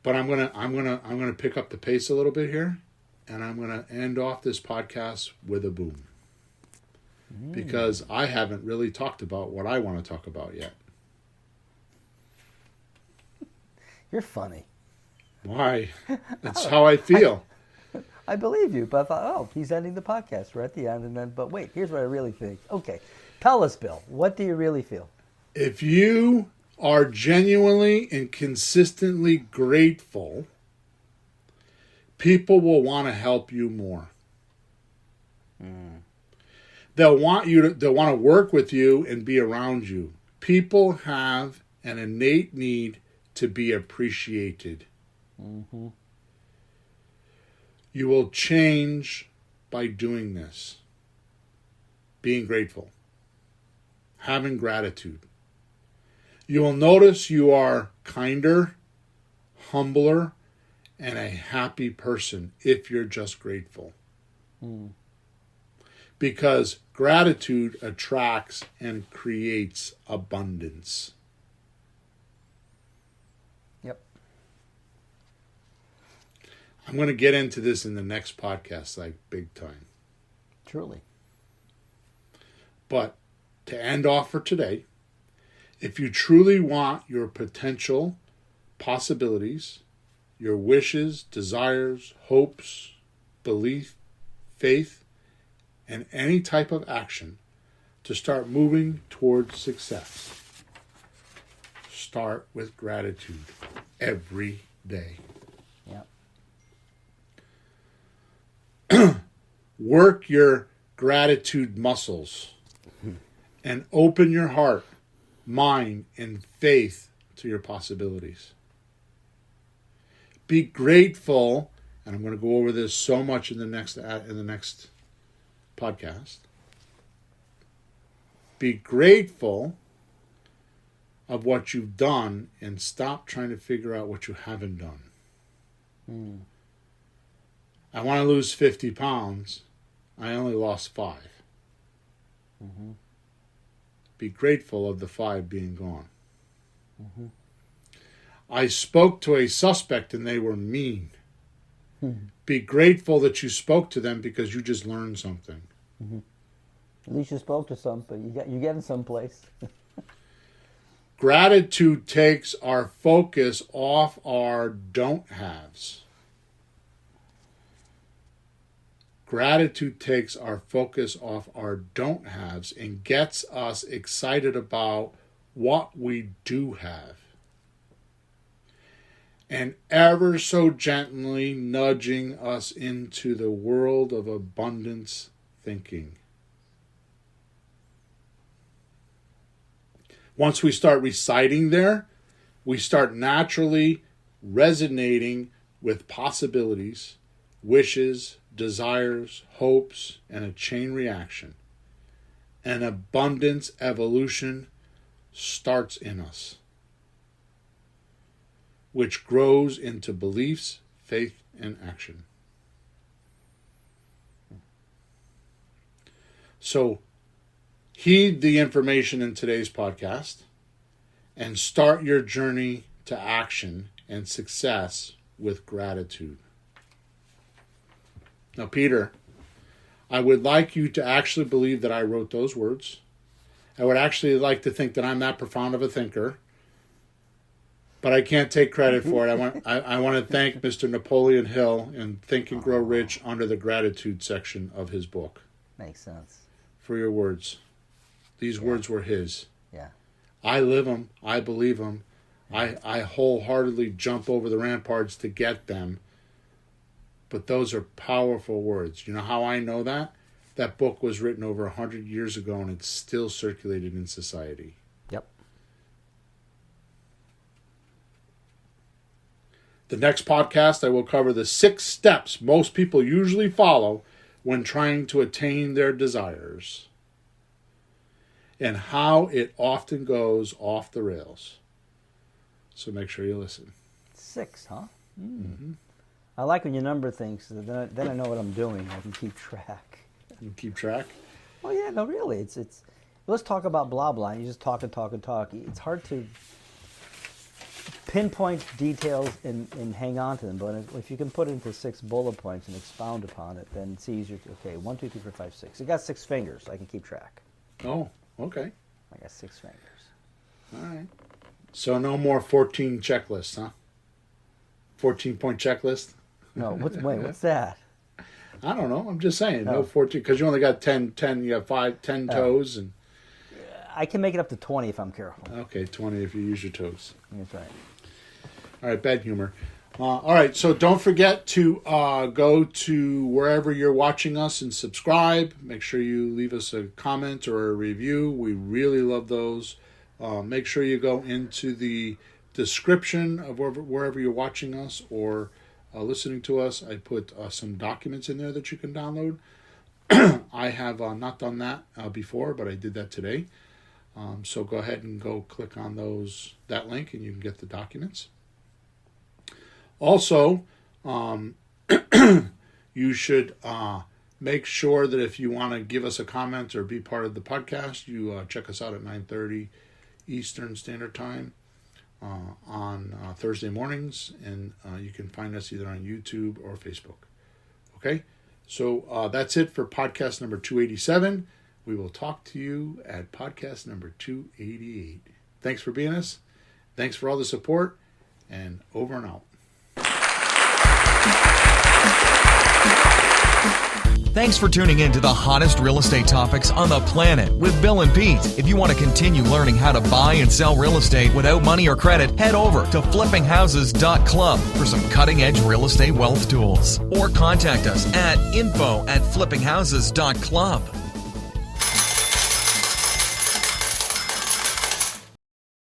But I'm gonna pick up the pace a little bit here, and I'm gonna end off this podcast with a boom. Because I haven't really talked about what I want to talk about yet. You're funny. Why? That's how I feel. I believe you, but I thought, oh, he's ending the podcast. We're at the end, and then, but wait, here's what I really think. Okay, tell us, Bill, what do you really feel? If you are genuinely and consistently grateful, people will want to help you more. They'll want to work with you and be around you. People have an innate need to be appreciated. Mm-hmm. You will change by doing this. Being grateful. Having gratitude. You will notice you are kinder, humbler, and a happy person if you're just grateful. Because gratitude attracts and creates abundance. Yep. I'm going to get into this in the next podcast, like big time. Truly. But to end off for today, if you truly want your potential, possibilities, your wishes, desires, hopes, belief, faith, and any type of action to start moving towards success, start with gratitude every day. Yep. Work your gratitude muscles and open your heart, mind, and faith to your possibilities. Be grateful, and I'm going to go over this so much in the next podcast. Be grateful of what you've done and stop trying to figure out what you haven't done. I want to lose 50 pounds. I only lost 5. Be grateful of the 5 being gone. I spoke to a suspect and they were mean. Be grateful that you spoke to them because you just learned something. Mm-hmm. At least you spoke to some, but you're getting someplace. Gratitude takes our focus off our don't haves. Gratitude takes our focus off our don't haves and gets us excited about what we do have. And ever so gently nudging us into the world of abundance thinking. Once we start reciting there, we start naturally resonating with possibilities, wishes, desires, hopes, and a chain reaction. An abundance evolution starts in us, which grows into beliefs, faith, and action. So, heed the information in today's podcast and start your journey to action and success with gratitude. Now, Peter, I would like you to actually believe that I wrote those words. I would actually like to think that I'm that profound of a thinker, but I can't take credit for it. I want to thank Mr. Napoleon Hill in Think and Grow Rich under the gratitude section of his book. Makes sense. For your words. These words were his. Yeah. I live them. I believe them. I wholeheartedly jump over the ramparts to get them. But those are powerful words. You know how I know that? That book was written over 100 years ago and it's still circulated in society. Yep. The next podcast, I will cover the 6 steps most people usually follow when trying to attain their desires, and how it often goes off the rails. So make sure you listen. 6, huh? Mm-hmm. I like when you number things, so then I know what I'm doing. I can keep track. You keep track? Well, yeah, no, really. It's. Let's talk about blah blah. You just talk and talk and talk. It's hard to pinpoint details and hang on to them. But if you can put it into 6 bullet points and expound upon it, then it's easier to. Okay, 1, 2, 3, 4, 5, 6. It got 6 fingers. So I can keep track. Oh, okay. I got 6 fingers. All right. So no more 14 checklists, huh? 14-point checklist? No, what's that? I don't know. I'm just saying. Oh. No 14, because you only got 10, you have 10 toes. And I can make it up to 20 if I'm careful. okay, 20 if you use your toes. That's right. All right, bad humor. All right, so don't forget to go to wherever you're watching us and subscribe. Make sure you leave us a comment or a review. We really love those. Make sure you go into the description of wherever you're watching us or listening to us. I put some documents in there that you can download. I have not done that before, but I did that today. So go ahead and go click on that link and you can get the documents. Also, you should make sure that if you want to give us a comment or be part of the podcast, you check us out at 9:30 Eastern Standard Time on Thursday mornings, and you can find us either on YouTube or Facebook. Okay? So that's it for podcast number 287. We will talk to you at podcast number 288. Thanks for being us. Thanks for all the support, and over and out. Thanks for tuning in to the hottest real estate topics on the planet with Bill and Pete. If you want to continue learning how to buy and sell real estate without money or credit, head over to flippinghouses.club for some cutting-edge real estate wealth tools. Or contact us at info@flippinghouses.club.